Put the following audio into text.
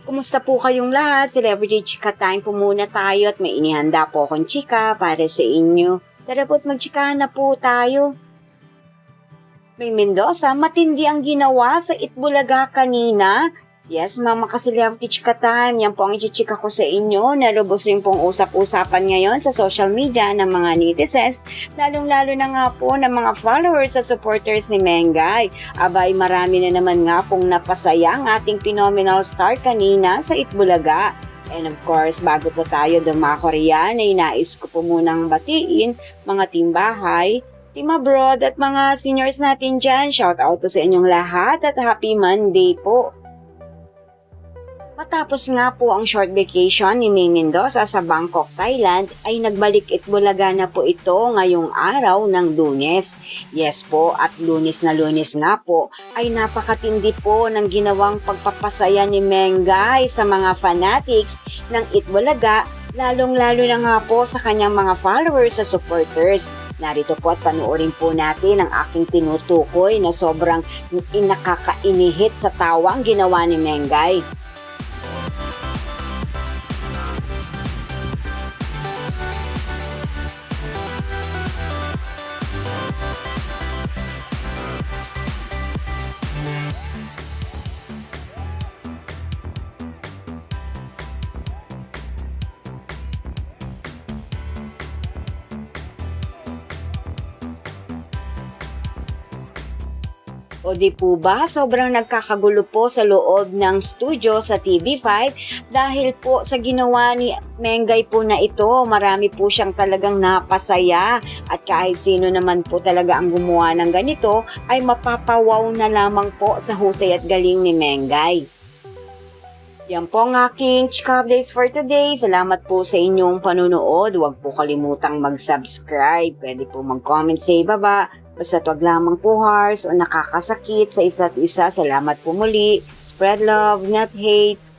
Kumusta po kayong lahat? Celebrity Chika Time po muna tayo at may inihanda po akong chika para sa inyo. Tara po't magchikahan na po tayo. May Mendoza, matindi ang ginawa sa Itbulaga kanina. Yes, Mama ka-Celebrity Chika Time. Yan po ang ichichika ko sa inyo. Narubos yung pong usap-usapan ngayon sa social media ng mga netizens, lalong-lalo na nga po ng mga followers at supporters ni Mengay. Abay, marami na naman nga pong napasaya ang ating phenomenal star kanina sa Itbulaga. And of course, bago po tayo dumako riyan, ay nais ko po munang batiin mga timbahay, team abroad at mga seniors natin dyan. Shout out po sa inyong lahat at happy Monday po. Matapos nga po ang short vacation ni Mendoza sa Bangkok, Thailand, ay nagbalik Itbulaga na po ito ngayong araw ng Lunes. Yes po, at Lunes na Lunes nga po ay napakatindi po ng ginawang pagpapasaya ni Mengay sa mga fanatics ng Itbulaga, lalong-lalo na nga po sa kanyang mga followers sa supporters. Narito po at panuorin po natin ang aking tinutukoy na sobrang nakakainihit sa tawang ginawa ni Mengay. O di po ba, sobrang nagkakagulo po sa loob ng studio sa TV5 dahil po sa ginawa ni Mengay po na ito, marami po siyang talagang napasaya at kahit sino naman po talaga ang gumawa ng ganito ay mapapawaw na lamang po sa husay at galing ni Mengay. Yan po ang aking chika updates for today. Salamat po sa inyong panunood. Huwag po kalimutang mag-subscribe. Pwede po mag-comment sa ibaba. Basta wag lamang po harsh o nakakasakit sa isa't isa. Salamat po muli. Spread love, not hate.